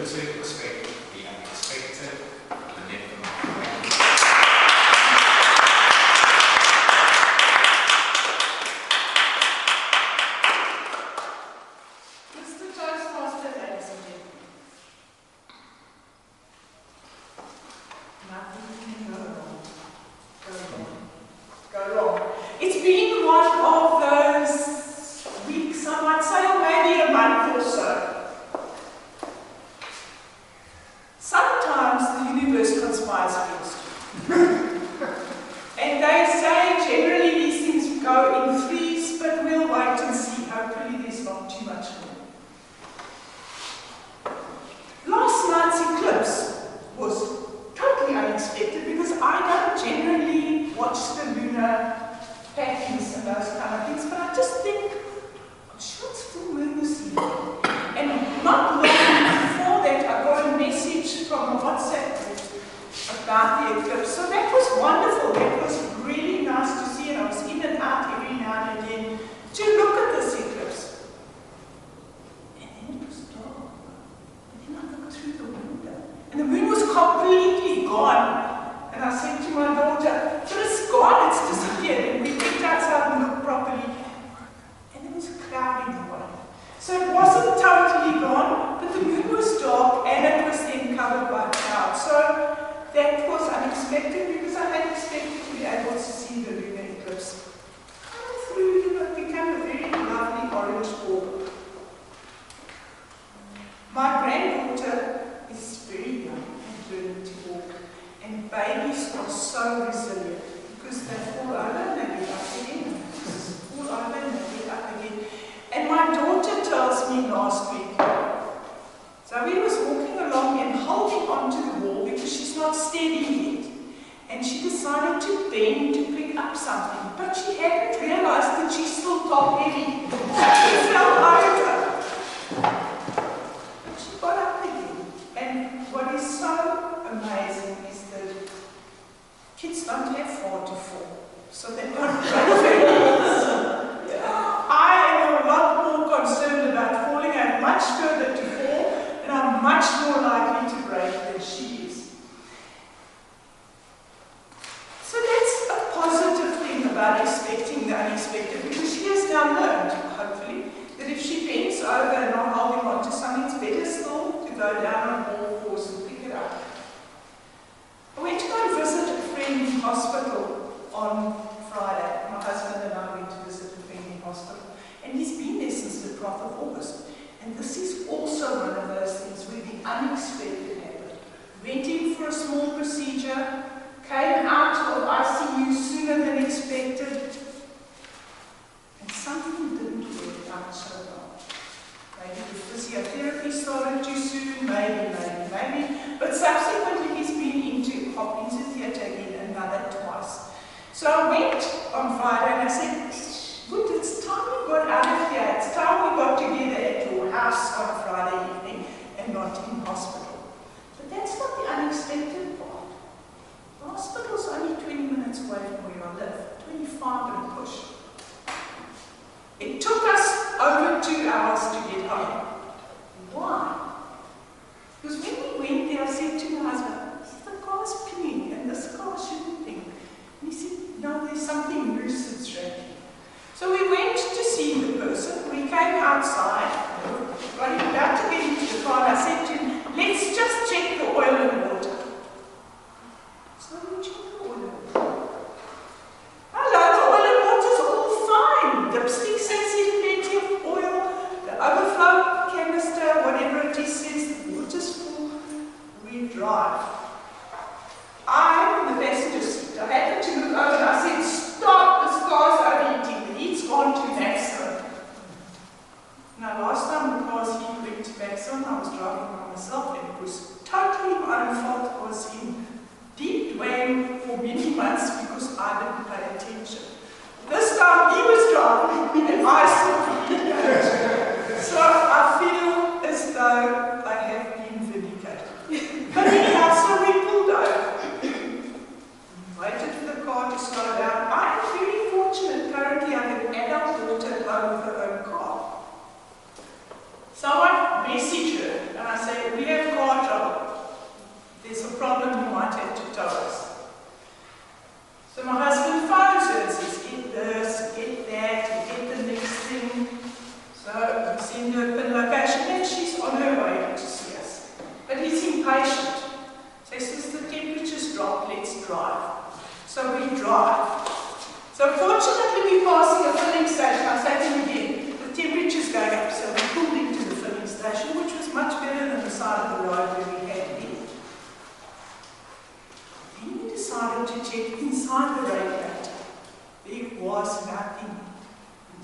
also expect the unexpected. Lynette Vernaak. Mr. Toastmaster, ladies and gentlemen. Nothing can go wrong. Go wrong. It's been one of those weeks, I might say, or maybe a month or so. Sometimes the universe conspires against you. And they say generally these things go in threes, but we'll wait and see. Hopefully there's not too much more. Last night's eclipse was totally unexpected because I don't generally watch the lunar patterns and those kind of things, but I just think, I'm sure it's full moon this evening. And not long before that, I got a message from a WhatsApp group about the eclipse. So that was wonderful. That was really nice to see, and I was in and out every now and again to look at this eclipse. And then it was dark. And then I looked through the window, and the moon was completely gone. And I said to my daughter, "So it's gone, it's disappeared." And we went outside and looked properly, and there was a cloud in the way. So it wasn't totally gone, but the moon was dark and it was then covered by clouds. So that was unexpected because I had expected to be able to see the lunar eclipse. Coming through, it became a very lovely orange ball. My granddaughter is very young and learning to walk, and babies are so resilient because they fall over and they get up again, fall over and they get up again. And my daughter tells me last week, Zoe was walking along and holding onto the wall because she's not steady yet. And she decided to bend to pick up something, but she hadn't realized that she's still top heavy. She fell over. But she got up again. And what is so amazing is that kids don't have far to fall. So they're not I am a lot more concerned about falling. I'm much further to fall, and I'm much more likely to break than she is. So that's a positive thing about expecting the unexpected, because she has now learned, hopefully, that if she bends over and not holding on to something, it's better still to go down on all fours and pick it up. I went to go and visit a friend in hospital on Friday. My husband and I went to visit a friend in hospital. And he's been there since the 12th of August. And this is also one of those things where the unexpected happened. Went in for a small procedure, came out of ICU sooner than expected, and something didn't work out so well. Maybe the physiotherapy started too soon, maybe. But subsequently he's been into theatre again another twice. So I went on Friday and I said, "Good, it's time we got out of here. It's time we got together at your house on a Friday evening and not in hospital." But that's not the unexpected part. The hospital's only 20 minutes away from where I live, 25 and a push. It took us over 2 hours to get home. Why? Because when we went there, I said to my husband, "The car's peeing and this car shouldn't ping." And he said, "No, there's something loose that's shaking." So we went to see the person. We came outside, got him about to get into the car, and I said to him, "Let's just check the oil and water." So we checked the oil and water. Hello, the oil and water's all fine. Dipstick says there's plenty of oil. The overflow canister, whatever it is, says the water's full. We drive. I'm in the passenger seat. I happened to look over and I said, "Stop, this car's overheating. The heat's gone to maximum." Now, last time the car's heat went to maximum, I was driving by myself and it was totally my own fault. I was in deep dwayne for many months because I didn't pay attention. This time he was driving and I saw him. So I feel as though I have been vindicated. But anyhow, so we pulled over. Waited for the car to slow down. I am very fortunate. Currently, I have an adult daughter at home with her own car. So I message her and I say, "We have car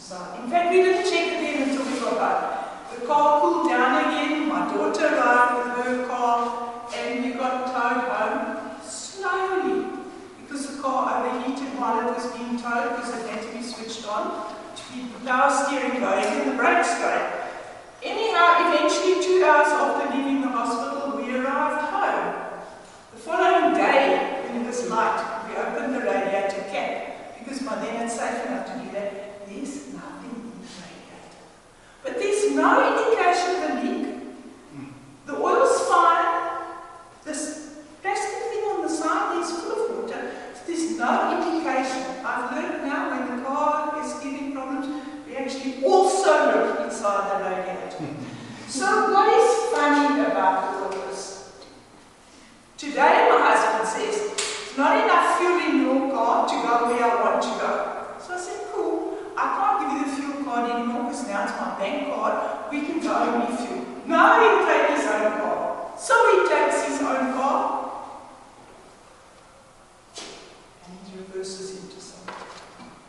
inside. In fact, we didn't check again until we got back. The car cooled down again, my daughter arrived with her car, and we got towed home slowly, because the car overheated while it was being towed, because it had to be switched on to keep the power steering going and the brakes going. Anyhow, eventually 2 hours after leaving the hospital, we arrived home. The following day, when it was light, we opened the radiator cap, because by then it's safe enough to do that. There's nothing in the radiator. But there's no indication of a leak. The oil's fine. This plastic thing on the side is full of water. So there's no indication. I've learned now when the car is giving problems, we actually also look inside the radiator. So what is funny about all of this? Today my husband says, it's not enough fuel in your car to go where I want to go. So I said, cool, I can't give you the fuel card anymore because now it's my bank card. We can go and refuel. Now he'll take his own car. So he takes his own car and he reverses into something.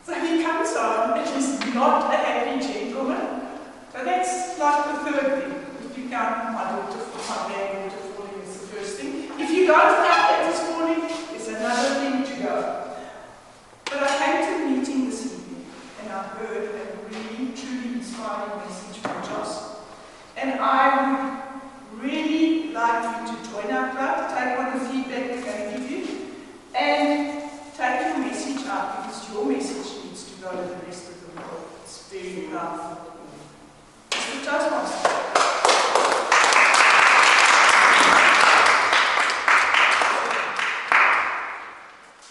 So he comes home and he's not a happy gentleman. So that's like the third thing. If you count my daughter, my granddaughter falling is the first thing. If you don't count that as falling, it's another thing to go. But I came to the meeting this evening and I heard a really, truly inspiring message from Joss. And I would really like you to join our club, take on the feedback we're going to give you, and take your message out, because your message needs to go to the rest of the world. It's very powerful. Mr. Toastmaster.